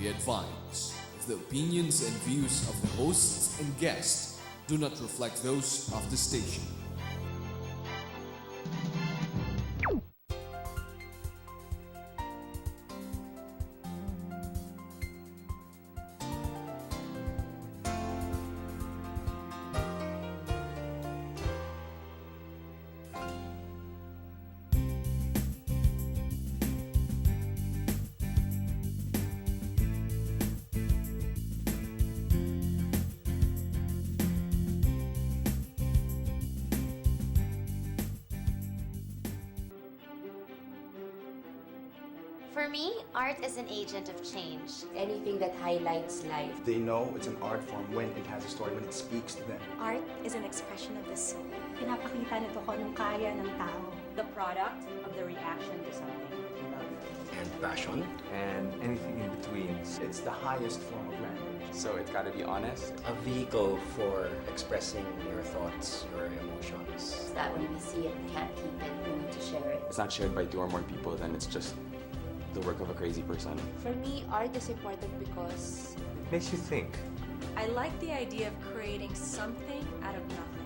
We advise the opinions and views of the hosts and guests do not reflect those of the station. For me, art is an agent of change. Anything that highlights life. They know it's an art form when it has a story, when it speaks to them. Art is an expression of the soul. Pinapakita nito kung anong kaya ng tao. The product of the reaction to something. And passion. And anything in between. It's the highest form of language. So it's gotta be honest. A vehicle for expressing your thoughts, your emotions. So that when we see it, we can't keep it, we need to share it. It's not shared by two or more people, then it's just the work of a crazy person. For me, art is important because It makes you think. I like the idea of creating something out of nothing.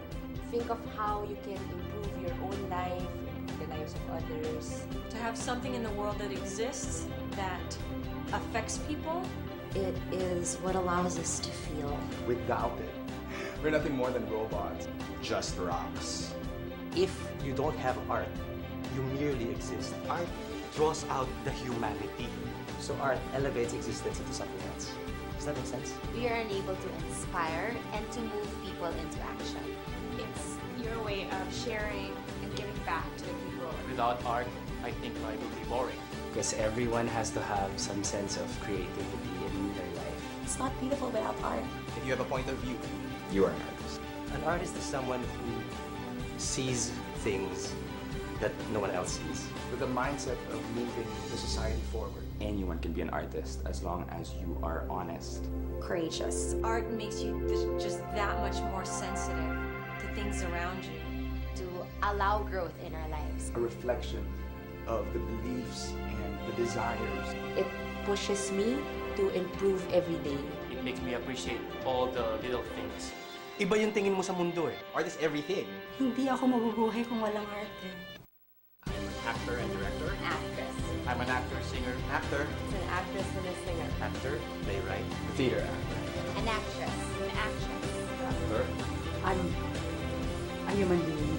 think of how you can improve your own life, the lives of others. To have something in the world that exists that affects people. It is what allows us to feel. Without it, we're nothing more than robots. Just rocks. If you don't have art, you merely exist. Art draws out the humanity. So art elevates existence into something else. Does that make sense? We are unable to inspire and to move people into action. It's your way of sharing and giving back to the people. Without art, I think life would be boring. Because everyone has to have some sense of creativity in their life. It's not beautiful without art. If you have a point of view, You are an artist. An artist is someone who sees things that no one else sees. with the mindset of moving the society forward. Anyone can be an artist as long as you are honest. Courageous. Art makes you just that much more sensitive to things around you. To allow growth in our lives. A reflection of the beliefs and the desires. It pushes me to improve every day. It makes me appreciate all the little things. Iba yung tingin mo sa mundo eh. Art is everything. Hindi ako mabubuhay kung walang art eh. Actor and director. Actress. I'm an actor, singer, Actor, It's an actress and a singer. actor, playwright. Theater actor. An actress. An actress. Actor. I'm a human being.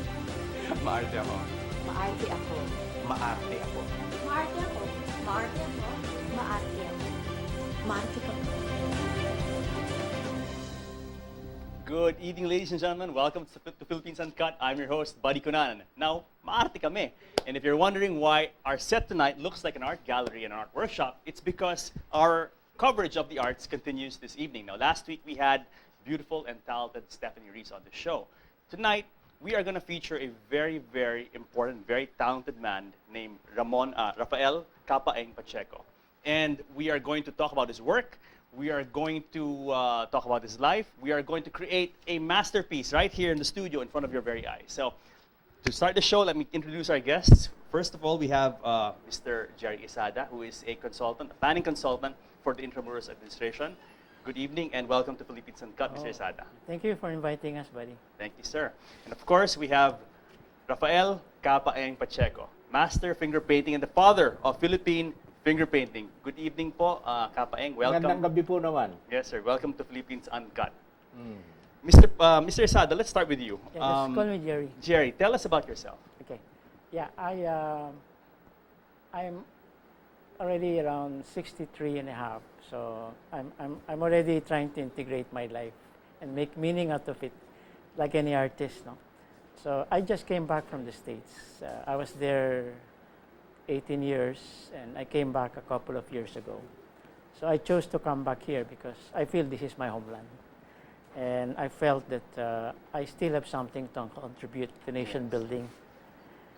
Maarte ako. Maarte ako. Maarte ako. Maarte ako. Maarte ako. Maarte ako. Maarte ka. Good evening, ladies and gentlemen. Welcome to Philippines Uncut. I'm your host, Buddy Cunanan. Now, maarte kami. And if you're wondering why our set tonight looks like an art gallery and an art workshop, it's because our coverage of the arts continues this evening. Now, last week we had beautiful and talented Stephanie Reese on the show. Tonight, we are going to feature a very, very important, very talented man named Rafael Capaeng Pacheco. And we are going to talk about his work. We are going to talk about his life. We are going to create a masterpiece right here in the studio in front of your very eyes. So, to start the show, let me introduce our guests. First of all, we have Mr. Jerry Isada, who is a consultant, a planning consultant for the Intramuros Administration. Good evening and welcome to Philippines Uncut, Mr. Isada. Thank you for inviting us, buddy. Thank you, sir. And of course, we have Rafael Capaeng Pacheco, master finger painting and the father of Philippine finger painting. Good evening po, Capaeng. Welcome. Magandang gabi po naman. Yes, sir. Welcome to Philippines Uncut. Mm. Mr. Isada, let's start with you. Yeah, just call me Jerry. Jerry, tell us about yourself. Okay. Yeah, I'm already around 63 and a half. So I'm already trying to integrate my life and make meaning out of it, like any artist, no? So I just came back from the States. I was there 18 years, and I came back a couple of years ago. So I chose to come back here because I feel this is my homeland. And I felt that I still have something to contribute to nation building.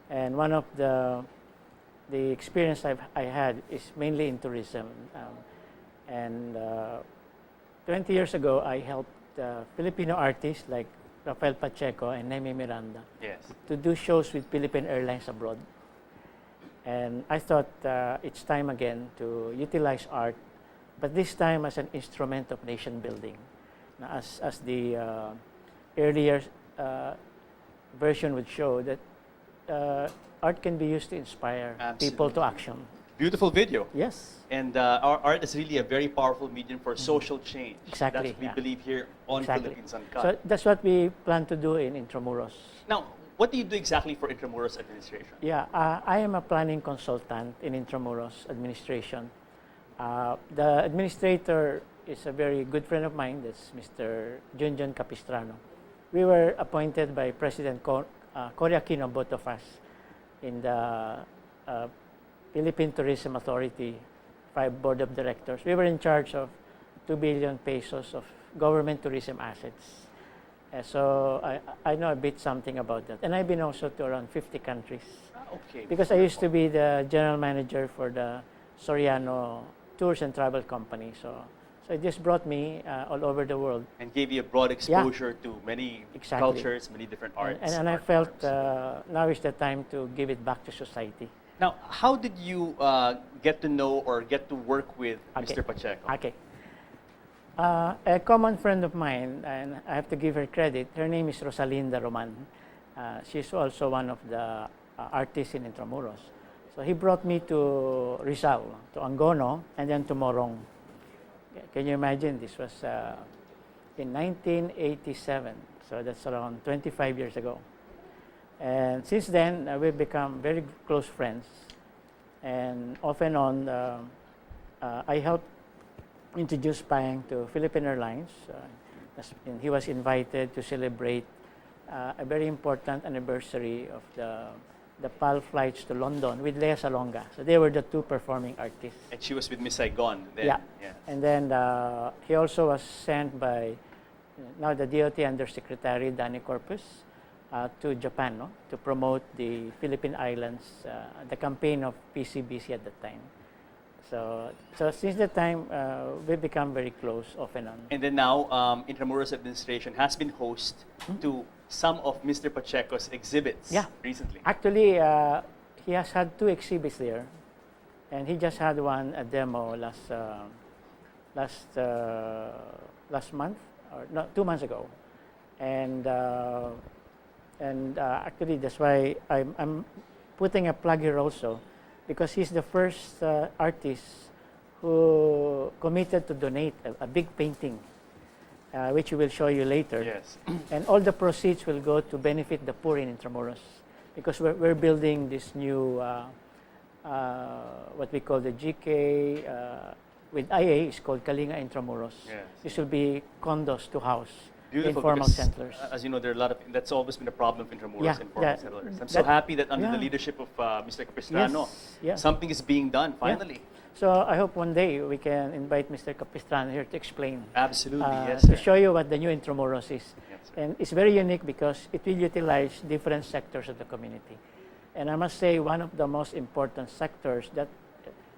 And one of the experience I had is mainly in tourism. 20 years ago, I helped Filipino artists like Rafael Pacheco and Jaime Miranda to do shows with Philippine Airlines abroad. And I thought it's time again to utilize art but this time as an instrument of nation building. Now, as the earlier version would show, that art can be used to inspire people to action. Beautiful video. Yes. And our art is really a very powerful medium for social change. Exactly, That's what we yeah. believe here on Exactly. Philippines Uncut. So that's what we plan to do in Intramuros. Now, what do you do exactly for Intramuros administration? Yeah, I am a planning consultant in Intramuros administration. The administrator is a very good friend of mine. That's Mr. Junjun Capistrano. We were appointed by President Cory Aquino, both of us, in the Philippine Tourism Authority 5 Board of Directors. We were in charge of 2 billion pesos of government tourism assets. So I know a bit something about that. And I've been also to around 50 countries. Okay. Because I used to be the general manager for the Soriano Tours and Travel Company. So it just brought me all over the world. And gave you a broad exposure to many cultures, many different arts. And I felt now is the time to give it back to society. Now, how did you get to know or get to work with Mr. Pacheco? Okay. A common friend of mine, and I have to give her credit, her name is Rosalinda Roman. She's also one of the artists in Intramuros. So he brought me to Rizal, to Angono, and then to Morong. Can you imagine? This was in 1987, so that's around 25 years ago. And since then, we've become very close friends. And off and on, I helped introduce Pang to Philippine Airlines. And he was invited to celebrate a very important anniversary of the PAL flights to London with Lea Salonga. So they were the two performing artists. And she was with Miss Saigon then. Yeah. And then he also was sent by now the DOT Undersecretary Danny Corpus to Japan, no? To promote the Philippine Islands, the campaign of PCBC at the time. So since that time, we've become very close off and on. And then now, Intramuros administration has been host to some of Mr. Pacheco's exhibits recently. Actually, he has had 2 exhibits there, and he just had one, a demo last month, or no, 2 months ago. And actually, that's why I'm putting a plug here also, because he's the first artist who committed to donate a big painting, which we will show you later. Yes. And all the proceeds will go to benefit the poor in Intramuros, because we're building this new, what we call the GK, with IA, it's called Kalinga Intramuros. Yes. This will be condos to house Beautiful, informal because, settlers. As you know, there are a lot of, that's always been a problem in Intramuros, informal settlers. I'm so that- happy that under the leadership of Mr. Capistrano, something is being done finally. So I hope one day we can invite Mr. Capistrano here to explain. Absolutely, yes, To sir. show you what the new Intramuros is. Yes, And it's very unique because it will utilize different sectors of the community. And I must say, one of the most important sectors that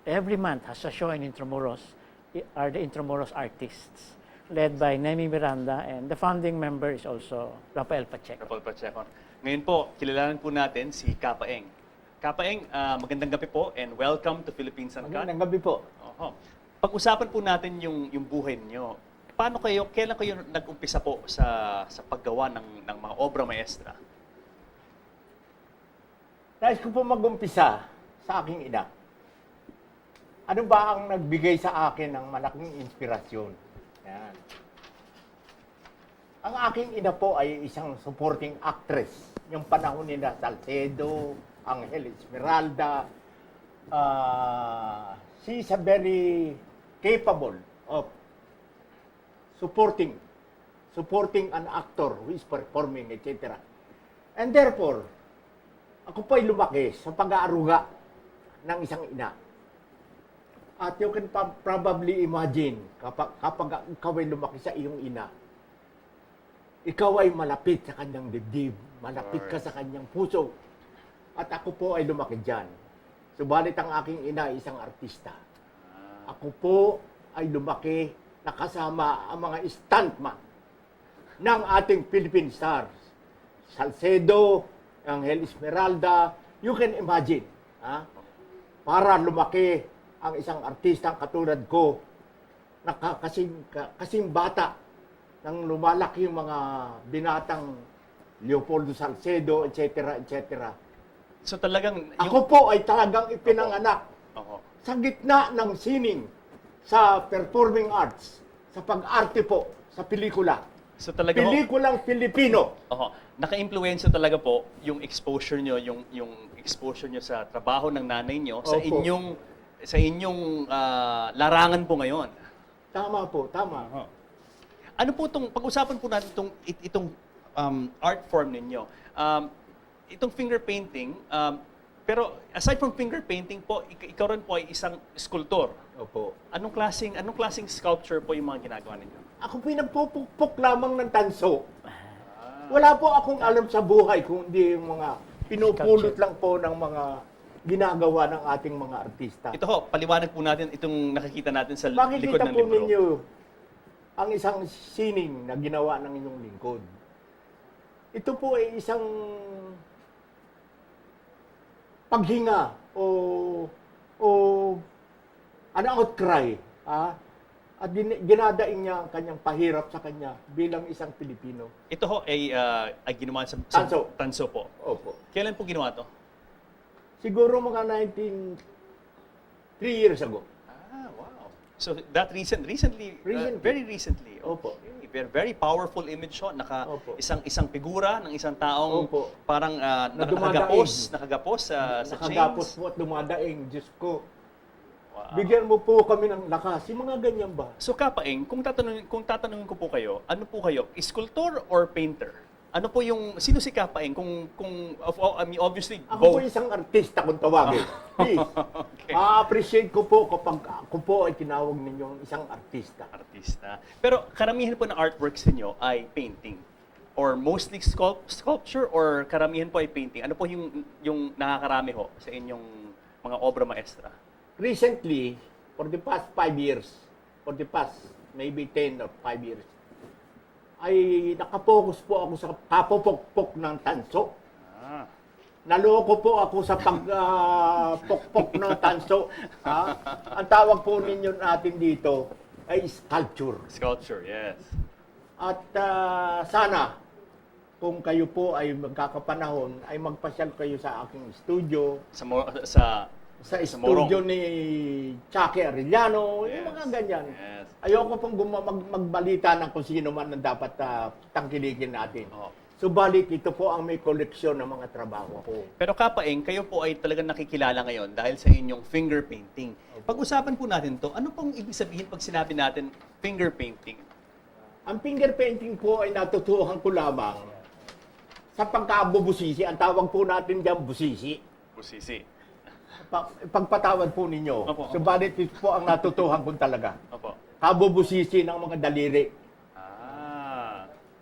every month has a show in Intramuros are the Intramuros artists, led by Nemi Miranda, and the founding member is also Rafael Pacheco. Rafael Pacheco. Ngayon po, kilalanan po natin si Kapaeng. Kapaeng, magandang gabi po and welcome to Philippines Uncut. Magandang gabi po. Pag-usapan po natin yung buhay niyo. Kailan kayo nag-umpisa po sa paggawa ng mga obra maestra? Nais ko po mag-umpisa sa aking ina. Ano ba ang nagbigay sa akin ng malaking inspirasyon? Yan. Ang aking ina po ay isang supporting actress. Yung panahon nila Salcedo, Angel Esmeralda. She is a very capable of supporting an actor who is performing, etc. And therefore, ako po ay lumaki sa pag-aaruga ng isang ina. At you can probably imagine, kapag ikaw ay lumaki sa iyong ina, ikaw ay malapit sa kanyang dibdib, malapit ka sa kanyang puso. At ako po ay lumaki dyan. Subalit ang aking ina ay isang artista. Ako po ay lumaki nakasama ang mga stuntman ng ating Philippine Stars. Salcedo, Angel Esmeralda, you can imagine. Para lumaki ang isang artistang katulad ko kasing bata nang lumalaki yung mga binatang Leopoldo Salcedo, etc., etc. So talagang... Ako po ay talagang ipinanganak sa gitna ng sining, sa performing arts, sa pag-arte po, sa pelikula. So talaga Pelikulang Pilipino. Naka-impluwensya talaga po yung exposure nyo, yung exposure nyo sa trabaho ng nanay nyo, sa inyong larangan po ngayon. Tama po, tama. Ano po itong, pag-usapan po natin itong art form ninyo. Itong finger painting, pero aside from finger painting po, ikaw rin po ay isang sculptor. Opo. Anong klaseng sculpture po yung mga ginagawa ninyo? Ako pinagpupukpok lamang ng tanso. Wala po akong alam sa buhay kung hindi yung mga pinupulot lang po ng mga ginagawa ng ating mga artista. Ito ho, paliwanag po natin itong nakikita natin sa likod Makikita ng po libro. ninyo ang isang sining na ginawa ng inyong lingkod. Ito po ay isang paghinga o an outcry. At ginadaing niya ang kanyang pahirap sa kanya bilang isang Pilipino. Ito ho ay ginawa sa tanso po. Opo. Kailan po ginawa to? Siguro mga 3 years ago. Wow. So that recently, very recently. Opo. Okay. Very powerful image ho. Isang figura ng isang taong parang nakagapos sa nakagapos chains. po at dumadaing. Diyos ko. Wow. Bigyan mo po kami ng lakas. Yung mga ganyan ba? So Kapaeng, kung tatanungin ko po kayo, ano po kayo? Sculptor or painter? Ano po yung, sino si Kapaeng? I mean, obviously, Ako both. po isang artista kung tawagin. Please. Okay. Ma-appreciate ko po kapag ako po ay tinawag ninyong isang artista. Pero karamihan po ng artworks niyo ay painting. Or mostly sculpture or karamihan po ay painting. Ano po yung nakakarami ho sa inyong mga obra maestra? Recently, for the past 5 years, for the past maybe 10 or 5 years, ay nakapokus po ako sa kapupukpok ng tanso. Naloko po ako sa pagpukpok ng tanso. Ang tawag po ninyo natin dito ay sculpture. Sculpture, yes. At sana, kung kayo po ay magkakapanahon, ay magpasyal kayo sa aking studio. Sa studio ni Chucky Arellano, yung mga ganyan. Yes. Ayoko pong magbalita ng kung sino man ang dapat tangkilikin natin. Subalit, ito po ang may koleksyon ng mga trabaho ko. Pero Kapaeng, kayo po ay talagang nakikilala ngayon dahil sa inyong finger painting. Pag-usapan po natin to, ano pong ibig sabihin pag sinabi natin finger painting? Ang finger painting po ay natutuhan ko lamang sa pagkabubusisi. Ang tawag po natin diyan busisi. Busisi. Pagpatawad po ninyo. Subalit ito po ang natutuhan ko talaga. Opo. Kabubusisi ng mga daliri.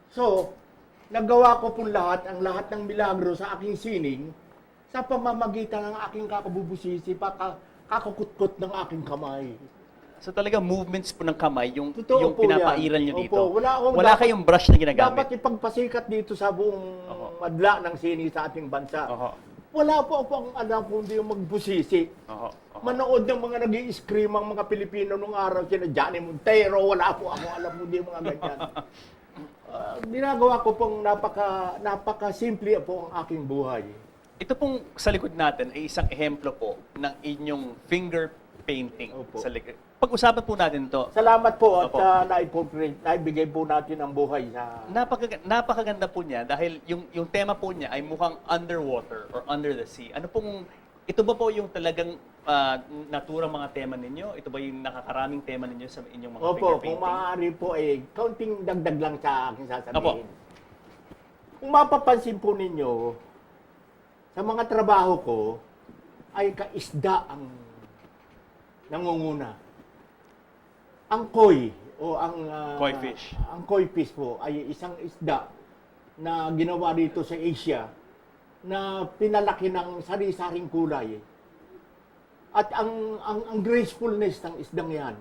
So, nagawa ko po lahat ng milagro sa aking sining sa pamamagitan ng aking kakabubusisi, kakakutkot ng aking kamay. So talaga movements po ng kamay, yung Totoo po pinapairal yan. nyo dito. Opo, Wala kayong brush na ginagamit. Dapat ipagpasikat dito sa buong madla ng sini sa ating bansa. Wala po ako ang alam kundi yung magbusisi. Manood ng mga nag-i-scream ang mga Pilipino nung araw, sina Johnny Montero, wala po ako alam kundi yung mga ganyan. Ginagawa ko pong napaka-simple po ang aking buhay. Ito pong sa likod natin ay isang ehemplo po ng inyong finger painting. Sa likod. Pag-usapan po natin to. Salamat po at naibigay po natin ang buhay sa... Napakaganda po niya dahil yung tema po niya ay mukhang underwater or under the sea. Ano pong, ito ba po yung talagang naturang mga tema ninyo? Ito ba yung nakakaraming tema ninyo sa inyong mga finger painting? Kung maaari po kaunting dagdag lang sa aking sasabihin. Kung mapapansin po ninyo, sa mga trabaho ko, ay kaisda ang nangunguna. Ang koi o ang koi fish. Ang koi fish po ay isang isda na ginawa dito sa Asia na pinalaki ng sari-saring kulay. At ang gracefulness ng isdang 'yan,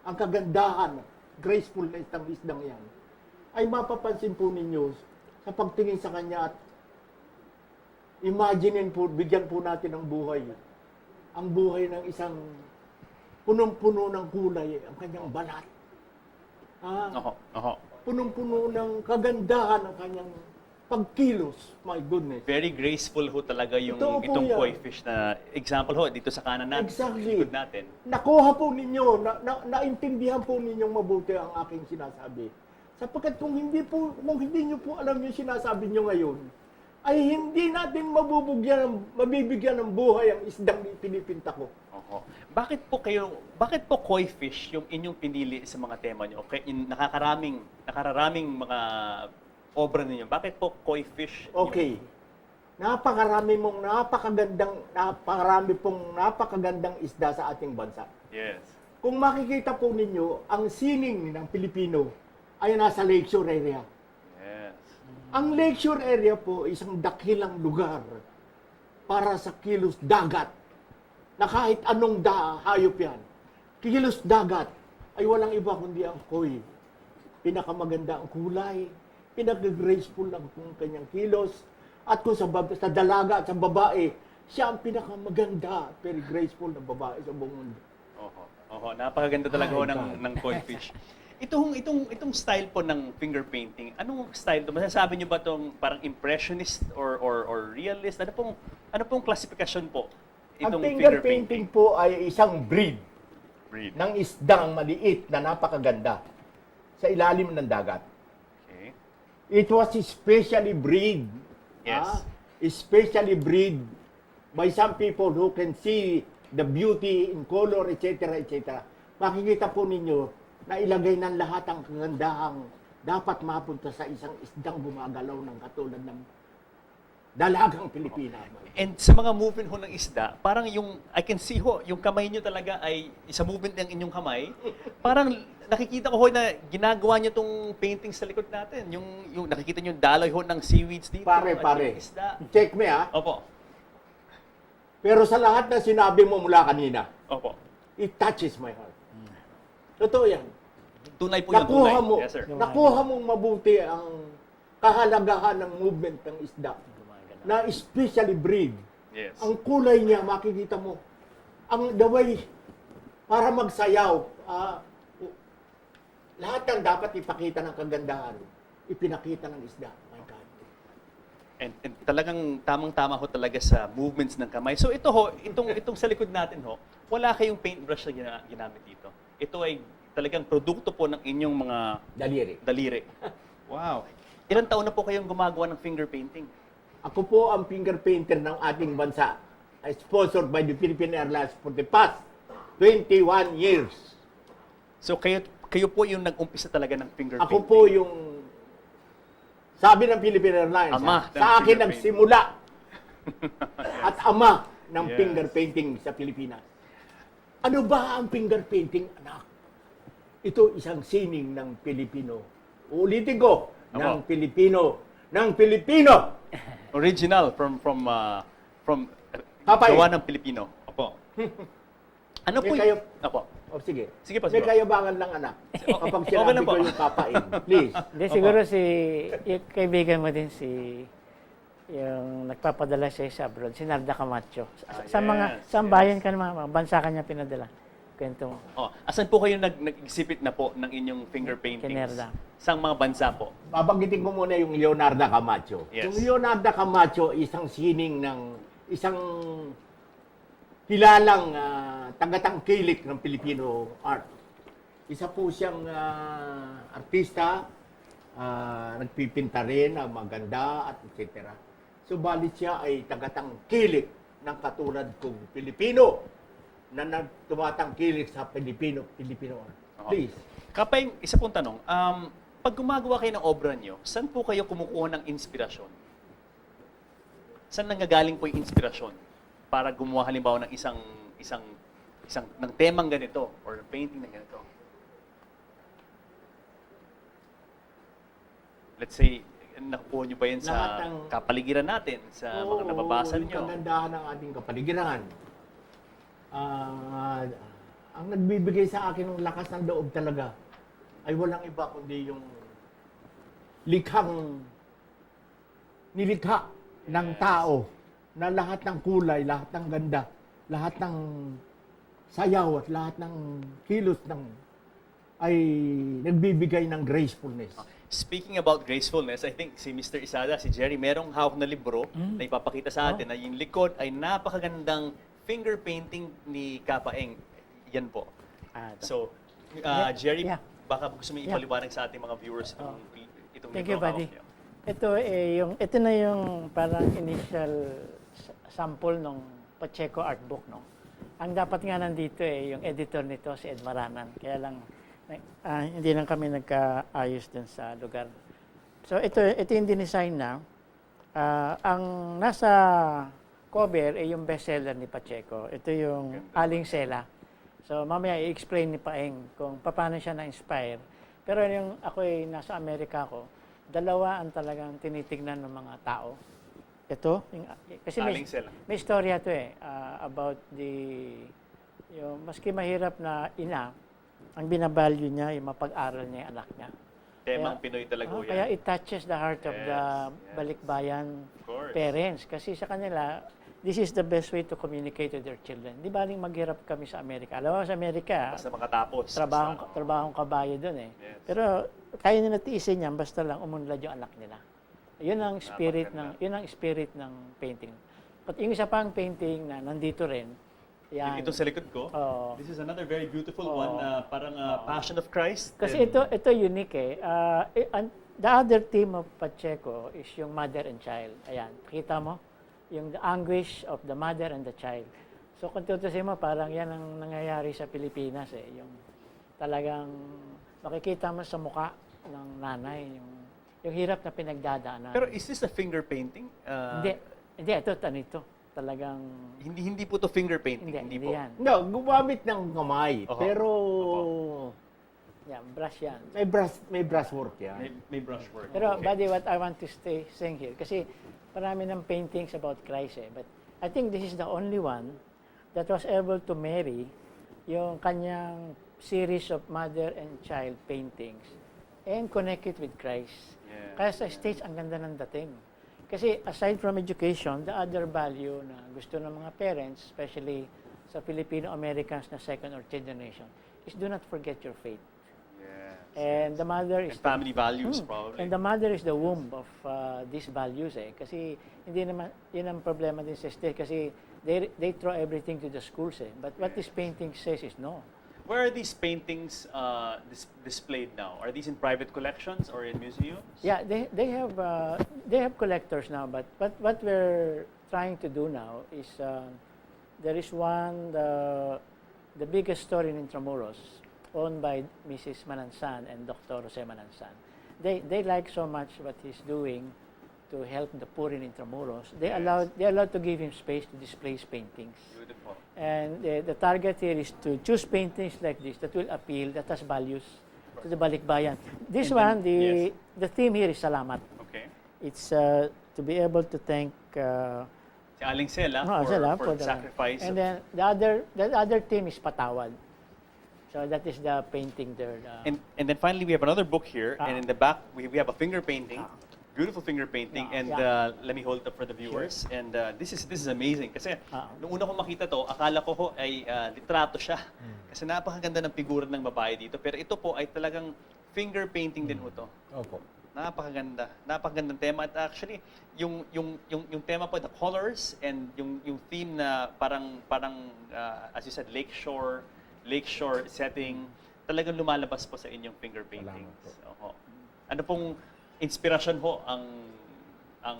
ang kagandahan, gracefulness ng isdang 'yan ay mapapansin po ninyo sa pagtingin sa kanya at imaginein po, bigyan po natin ng buhay. Ang buhay ng isang punong-puno ng kulay, ang kanyang balat. Punong-puno ng kagandahan ng kanyang pagkilos. My goodness. Very graceful ho talaga yung Totoo po itong yan. koi fish na example ho dito sa kanan natin, Exactly. likod natin. Nakuha po ninyo, naintindihan po ninyong mabuti ang aking sinasabi. Sapagkat kung hindi niyo po alam yung sinasabi niyo ngayon, ay hindi natin mabibigyan ng buhay ang isdang pinipinta ko. Bakit po koi fish yung inyong pinili sa mga tema niyo? Okay, nakakaraming mga obra ninyo. Bakit po koi fish? Okay. Napakarami napakagandang isda sa ating bansa. Yes. Kung makikita po ninyo, ang sining ng Pilipino ay nasa lakeshore area. Yes. Ang lakeshore area po isang dakilang lugar para sa kilos dagat na kahit anong hayop yan. Kilos dagat ay walang iba kundi ang koi. Pinakamaganda ang kulay, pinaka-graceful ang kanyang kilos, at kung sa dalaga at sa babae, siya ang pinakamaganda, very graceful na babae sa buong mundo. Napakaganda talaga ho ng koi fish. Itong style po ng finger painting, anong style to? Masasabi niyo ba tong parang impressionist or realist? Ano pong klasifikasyon po itong Ang finger painting po ay isang breed ng isdang maliit na napakaganda sa ilalim ng dagat. Okay. It was especially breed. Yes. Especially breed by some people who can see the beauty in color, etc., etc. Makikita po ninyo na ilagay ng lahat ang kagandahang dapat mapunta sa isang isdang gumagalaw ng katulad ng dalagang Pilipina. And sa mga movement ho ng isda, parang I can see ho, yung kamay nyo talaga ay isa movement ng inyong kamay. Parang nakikita ko ho na ginagawa nyo tong painting sa likod natin. Yung nakikita nyo daloy ho ng seaweeds dito. Pare. Isda. Check me ha. Opo. Pero sa lahat na sinabi mo mula kanina, Opo. it touches my heart. Totoo yan. Tunay po yung tunay. Yes, sir. Nakuha mong mabuti ang kahalagahan ng movement ng isda na especially breed. Yes. Ang kulay niya, makikita mo. Ang the way, para magsayaw, lahat ng dapat ipakita ng kagandahan, ipinakita ng isda. My God. And talagang tamang-tama ho talaga sa movements ng kamay. So ito ho, itong sa likod natin ho, wala kayong paintbrush na ginamit dito. Ito ay talagang produkto po ng inyong mga daliri. Wow. Ilang taon na po kayong gumagawa ng finger painting? Ako po ang finger painter ng ating bansa, sponsored by the Philippine Airlines for the past 21 years. So kayo po yung nag-umpisa talaga ng finger painting? Ako po yung, sabi ng Philippine Airlines, sa akin nagsimula at ama ng finger painting sa Pilipinas. Ano ba ang finger painting, anak? Ito isang sining ng Pilipino. Ulitin ko, ng Pilipino. Original from Kapay. gawa ng Pilipino. Opo. Ano po kayo? Opo. Sige. Sige po. May kayabangan lang, anak. Kapag sinabi lang ko po. yung kapain. Please. Hindi, siguro yung kaibigan mo din yung nagpapadala siya sa abroad, si Narda Camacho. Sa bayan ka naman, mga bansa ka niya pinadala. Kwento mo. Asan po kayo nag-exhibit na po ng inyong finger paintings? Kinerda. Sang mga bansa po? Babanggitin ko muna yung Leonardo Camacho. Yes. Yung Leonardo Camacho, isang sining ng isang kilalang tagatangkilik ng Filipino art. Isa po siyang artista, nagpipinta rin, maganda at etc. Subalit siya ay tagatangkilik ng katulad kong Pilipino na tumatangkilik sa Filipino art. Please. Kapay, isa pong tanong, pag gumagawa kayo ng obra nyo, saan po kayo kumukuha ng inspirasyon? Saan nanggagaling po yung inspirasyon para gumawa halimbawa ng isang ng temang ganito or painting na ganito? Let's say, nakukuha nyo ba yan sa kapaligiran natin, sa mga nababasa nyo? Yung kagandahan ng ating kapaligiran. Ang nagbibigay sa akin ng lakas ng loob talaga ay walang iba kundi yung nilikha ng tao na lahat ng kulay, lahat ng ganda, lahat ng sayaw at lahat ng kilos ng ay nagbibigay ng gracefulness. Speaking about gracefulness, I think si Mr. Isada, si Jerry, merong hawak na libro na ipapakita sa atin na yung likod ay napakagandang finger painting ni Kapaeng. Yan po. So, Jerry, baka gusto mo ipaliwanag sa ating mga viewers itong Thank libro. you, buddy. Ito na yung parang initial sample ng Pacheco art book, no? Ang dapat nga nandito yung editor nito si Ed Maranan. Kaya lang hindi lang kami nagkaayos dun sa lugar. So ito yung dinesign na. Ang nasa cover ay yung bestseller ni Pacheco. Ito yung Aling Sela. So mamaya i-explain ni Paeng kung paano siya na-inspire. Pero yung ako ay nasa Amerika ko, dalawa ang talagang tinitignan ng mga tao. Ito, kasi may istorya to about yung maski mahirap na ina, ang binavalue niya, yung mapag-aral niya yung anak niya. Temang Pinoy talaga yan. Kaya it touches the heart of the balikbayan parents. Kasi sa kanila, this is the best way to communicate with their children. Di ba maghirap kami sa Amerika? Alam mo, sa Amerika, basta makatapos. Trabahong kabayo dun Pero kaya nila tiisin yan, basta lang umunlad yung anak nila. Yun ang spirit ng painting. But yung isa pang painting na nandito rin, yan. Ito sa likod ko. This is another very beautiful one, parang Passion of Christ. Kasi ito unique the other theme of Pacheco is yung mother and child. Ayan, kita mo? Yung the anguish of the mother and the child. So kung tutusin mo, parang yan ang nangyayari sa Pilipinas Yung talagang makikita mo sa mukha ng nanay, yung hirap na pinagdadaanan. Pero is this a finger painting? Hindi, ito. Talagang... Hindi po to finger painting. Hindi po. Yan. No, gumamit ng kamay. Pero... Yan, brush yan. May brushwork yan. May brushwork. Pero, buddy, what I want to saying here, kasi marami ng paintings about Christ but I think this is the only one that was able to marry yung kanyang series of mother and child paintings and connect it with Christ. Kaya sa stage, ang ganda ng dating. Kasi aside from education, the other value na gusto ng mga parents, especially sa Filipino-Americans na second or third generation, is do not forget your faith. And the mother is... And family values, probably. And the mother is the womb of these values Kasi hindi naman, yun ang problema din sa stage. Kasi they throw everything to the schools But what this painting says is no. Where are these paintings displayed now? Are these in private collections or in museums? Yeah, they have collectors now. But what we're trying to do now is there is one the biggest store in Intramuros, owned by Mrs. Manansan and Dr. Jose Manansan. They like so much what he's doing to help the poor in Intramuros. They're allowed to give him space to display his paintings. Beautiful. And the target here is to choose paintings like this that will appeal, that has values to the balikbayan. This one, the theme here is salamat. Okay. It's to be able to thank si Aling Sela for the sacrifice. And then the other theme is patawad. So that is the painting there. And then finally, we have another book here, and in the back we have a finger painting. Beautiful finger painting, and let me hold it up for the viewers. Sure. And this is amazing kasi nung una ko makita to, akala ko ay litrato siya. Kasi napakaganda ng figura ng babae dito. Pero ito po ay talagang finger painting din ho to. Opo. Napakaganda. Napakagandang tema. At actually, yung tema po, the colors and yung theme na parang as you said, lakeshore setting, talagang lumalabas po sa inyong finger paintings. Ano pong inspirasyon ho ang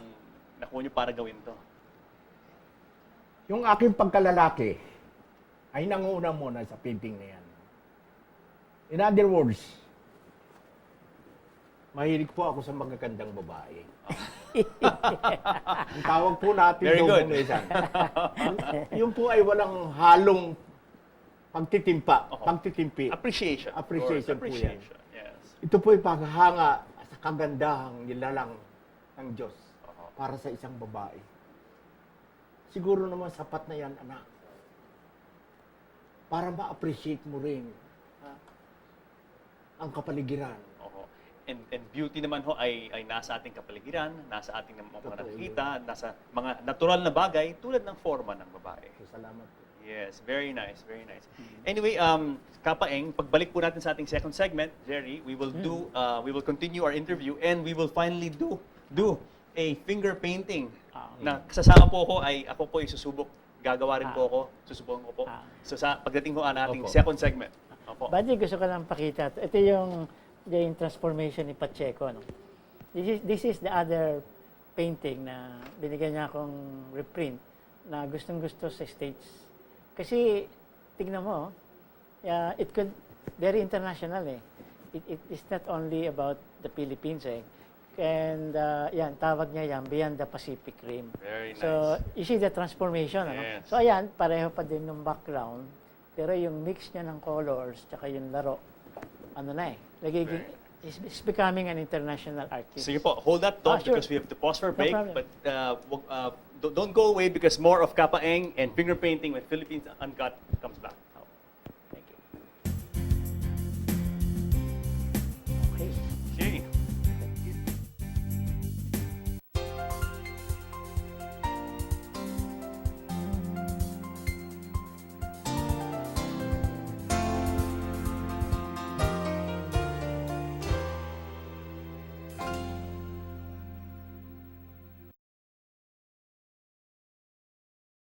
nakuha nyo para gawin to? Yung aking pagkalalaki ay nanguna muna sa painting na yan. In other words, mahilig po ako sa magagandang babae. Ang tawag po natin domination. Yung po ay walang halong pagtitimpi. Appreciation po yan. Yes. Ito po ay paghanga sa kagandahang nilalang ng Diyos para sa isang babae. Siguro naman sapat na yan, anak. Para ma-appreciate mo rin ang kapaligiran. And beauty naman ho ay nasa ating kapaligiran, nasa ating mga nakikita, nasa mga natural na bagay tulad ng forma ng babae. Salamat po. Yes, very nice, very nice. Anyway, Kapa Eng, pagbalik po natin sa ating second segment, Jerry, we will we will continue our interview and we will finally do a finger painting. Na kasama po ako po ay susubok. Gagawa rin po ako, susubukan ko po. So sa pagdating ko ang ating second segment. Opo. Buddy, gusto ko lang pakita. Ito yung transformation ni Pacheco. No? This is the other painting na binigyan niya akong reprint na gustong-gusto sa States. Kasi, tignan mo, it could, very international eh. It is not only about the Philippines eh. And yan, tawag niya yan, Beyond the Pacific Rim. Very nice. So, you see the transformation. Ano? Yes. So, ayan, pareho pa din ng background. Pero yung mix niya ng colors, tsaka yung laro, ano na eh. It's becoming an international artist. Sige po, hold that thought Sure. because we have to pause for a break. problem. But don't go away because more of Kapa Eng and finger painting with Philippines Uncut comes back.